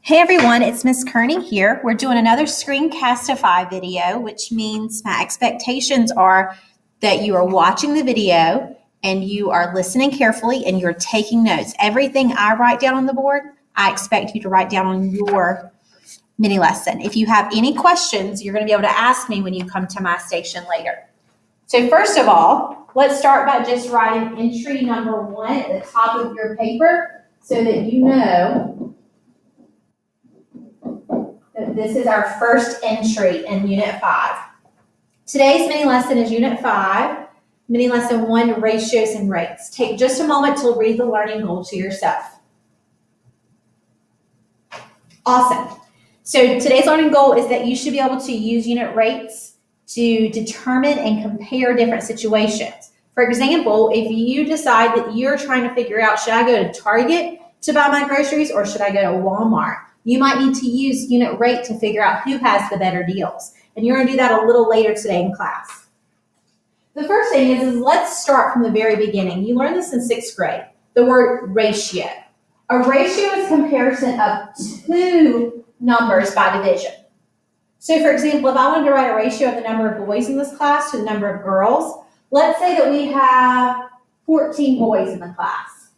Hey everyone, it's Miss Kearney here. We're doing another Screencastify video, which means my expectations are that you are watching the video and you are listening carefully and you're taking notes. Everything I write down on the board, I expect you to write down on your mini lesson. If you have any questions, you're going to be able to ask me when you come to my station later. So first of all, let's start by just writing entry number 1 at the top of your paper so that you know this is our first entry in Unit 5. Today's mini lesson is Unit 5, Mini Lesson 1, Ratios and Rates. Take just a moment to read the learning goal to yourself. Awesome. So today's learning goal is that you should be able to use unit rates to determine and compare different situations. For example, if you decide that you're trying to figure out, should I go to Target to buy my groceries or should I go to Walmart? You might need to use unit rate to figure out who has the better deals. And you're going to do that a little later today in class. The first thing is let's start from the very beginning. You learned this in 6th grade, the word ratio. A ratio is comparison of two numbers by division. So for example, if I wanted to write a ratio of the number of boys in this class to the number of girls, let's say that we have 14 boys in the class.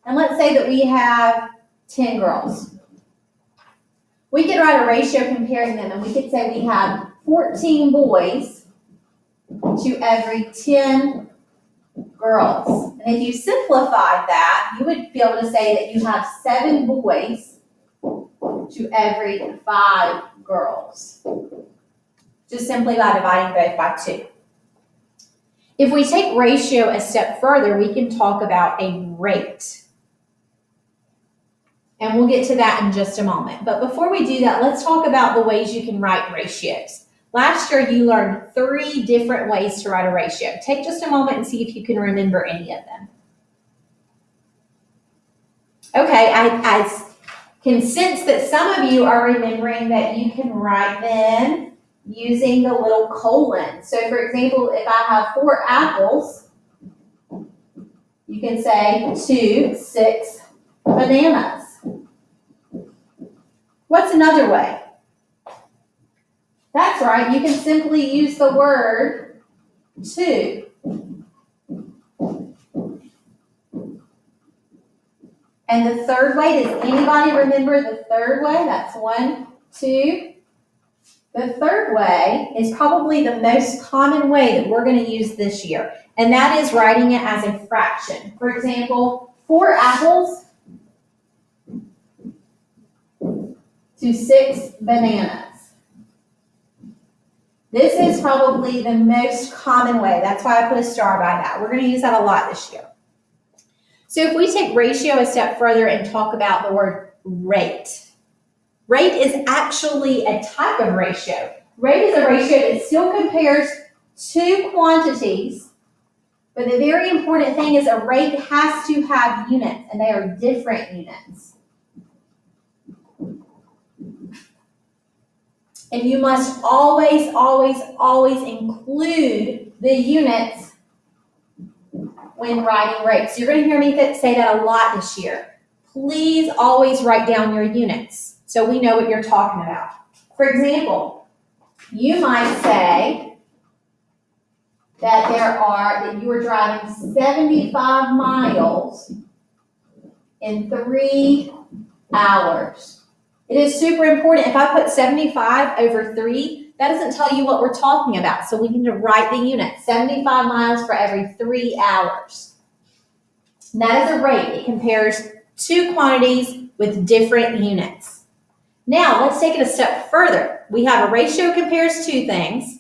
And let's say that we have 10 girls. We could write a ratio comparing them, and we could say we have 14 boys to every 10 girls. And if you simplified that, you would be able to say that you have 7 boys to every 5 girls, just simply by dividing both by 2. If we take ratio a step further, we can talk about a rate. And we'll get to that in just a moment. But before we do that, let's talk about the ways you can write ratios. Last year, you learned 3 different ways to write a ratio. Take just a moment and see if you can remember any of them. Okay, I can sense that some of you are remembering that you can write them using the little colon. So for example, if I have 4 apples, you can say 2, 6 bananas. What's another way? That's right, you can simply use the word 2. And the third way, does anybody remember the third way? That's 1, 2. The third way is probably the most common way that we're going to use this year, and that is writing it as a fraction. For example, 4 apples to 6 bananas. This is probably the most common way. That's why I put a star by that. We're going to use that a lot this year. So if we take ratio a step further and talk about the word rate. Rate is actually a type of ratio. Rate is a ratio that still compares 2 quantities, but the very important thing is a rate has to have units, and they are different units. And you must always, always, always include the units when writing rates. You're going to hear me say that a lot this year. Please always write down your units so we know what you're talking about. For example, you might say that you were driving 75 miles in 3 hours. It is super important. If I put 75 over 3, that doesn't tell you what we're talking about. So we need to write the unit, 75 miles for every 3 hours. And that is a rate. It compares 2 quantities with different units. Now, let's take it a step further. We have a ratio compares 2 things.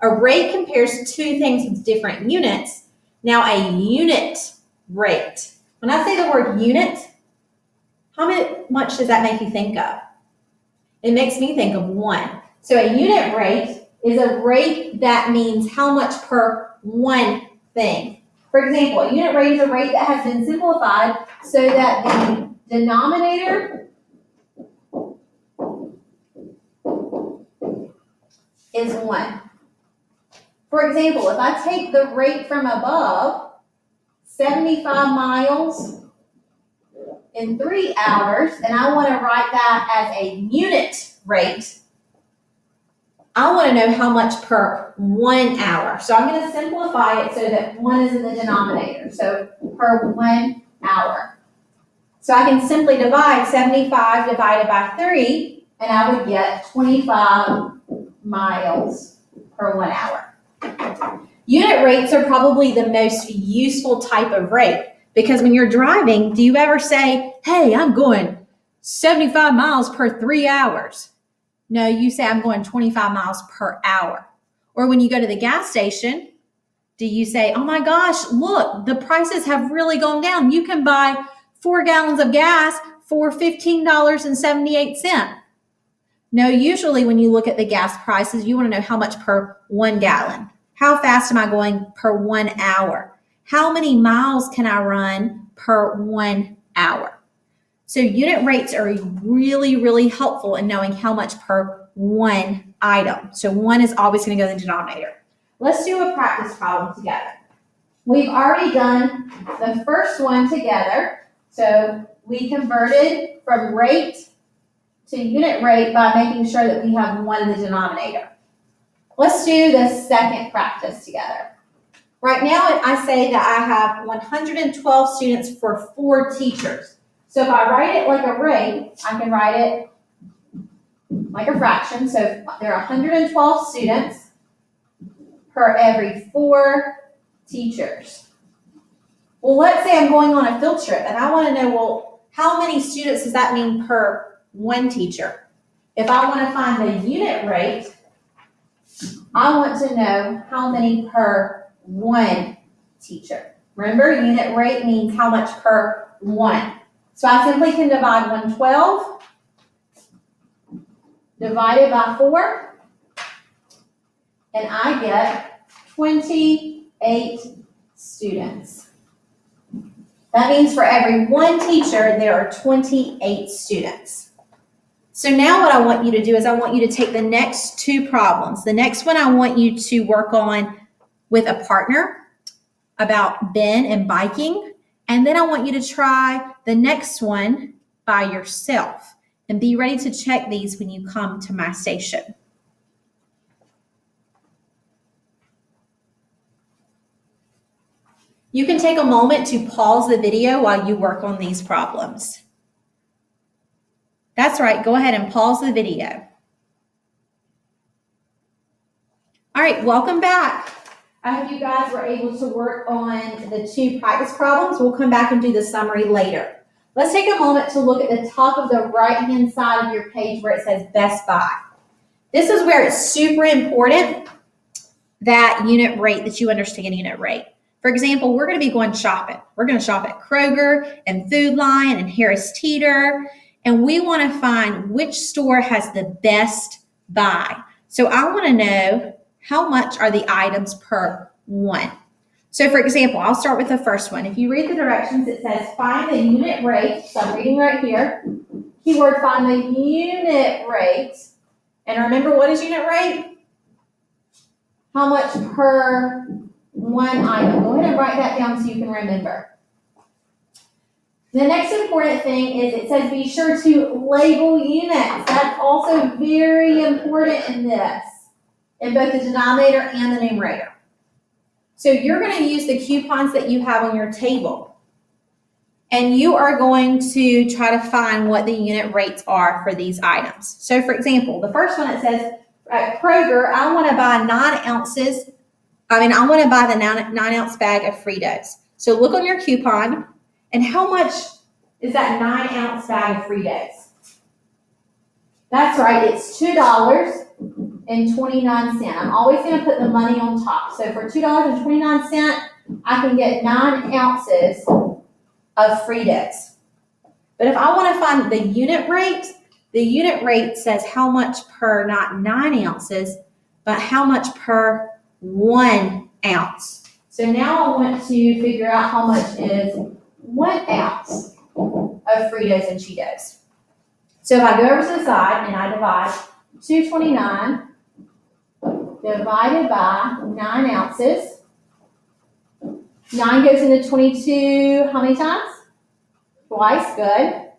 A rate compares 2 things with different units. Now, a unit rate. When I say the word unit, how much does that make you think of? It makes me think of 1. So a unit rate is a rate that means how much per one thing. For example, a unit rate is a rate that has been simplified so that the denominator is 1. For example, if I take the rate from above, 75 miles in 3 hours, and I want to write that as a unit rate, I want to know how much per 1 hour. So I'm going to simplify it so that 1 is in the denominator. So per 1 hour. So I can simply divide 75 divided by 3, and I would get 25 miles per 1 hour. Unit rates are probably the most useful type of rate because when you're driving, do you ever say, hey, I'm going 75 miles per 3 hours? No, you say I'm going 25 miles per hour. Or when you go to the gas station, do you say, oh my gosh, look, the prices have really gone down. You can buy 4 gallons of gas for $15.78. No, usually when you look at the gas prices, you want to know how much per 1 gallon. How fast am I going per 1 hour? How many miles can I run per 1 hour? So unit rates are really, really helpful in knowing how much per 1 item. So 1 is always going to go in the denominator. Let's do a practice problem together. We've already done the first one together. So we converted from rate to unit rate by making sure that we have 1 in the denominator. Let's do the second practice together. Right now, I say that I have 112 students for 4 teachers. So if I write it like a rate, I can write it like a fraction. So there are 112 students per every 4 teachers. Well, let's say I'm going on a field trip and I want to know, well, how many students does that mean per 1 teacher? If I want to find the unit rate, I want to know how many per 1 teacher. Remember, unit rate means how much per 1. So I simply can divide 112 divided by 4, and I get 28 students. That means for every 1 teacher, there are 28 students. So now what I want you to do is I want you to take the next 2 problems. The next one I want you to work on with a partner about Ben and biking. And then I want you to try the next one by yourself and be ready to check these when you come to my station. You can take a moment to pause the video while you work on these problems. That's right, go ahead and pause the video. All right, welcome back. I hope you guys were able to work on the 2 practice problems. We'll come back and do the summary later. Let's take a moment to look at the top of the right-hand side of your page where it says Best Buy. This is where it's super important that unit rate, that you understand unit rate. For example, we're going to be going shopping. We're going to shop at Kroger and Food Lion and Harris Teeter, and we want to find which store has the best buy. So I want to know how much are the items per 1. So for example, I'll start with the first one. If you read the directions, it says find the unit rate. So I'm reading right here. Keyword find the unit rate. And remember, what is unit rate? How much per 1 item. Go ahead and write that down so you can remember. The next important thing is it says be sure to label units. That's also very important in this, in both the denominator and the numerator. So you're going to use the coupons that you have on your table. And you are going to try to find what the unit rates are for these items. So for example, the first one, it says at Kroger, I want to buy 9 ounces. I want to buy the 9-ounce bag of Fritos. So look on your coupon, and how much is that 9-ounce bag of Fritos? That's right, it's $2.29. I'm always going to put the money on top. So for $2.29, I can get 9 ounces of Fritos. But if I want to find the unit rate says how much per, not 9 ounces, but how much per 1 ounce. So now I want to figure out how much is 1 ounce of Fritos and Cheetos. So if I go over to the side and I divide 229 divided by 9 ounces, 9 goes into 22 how many times? Twice, good.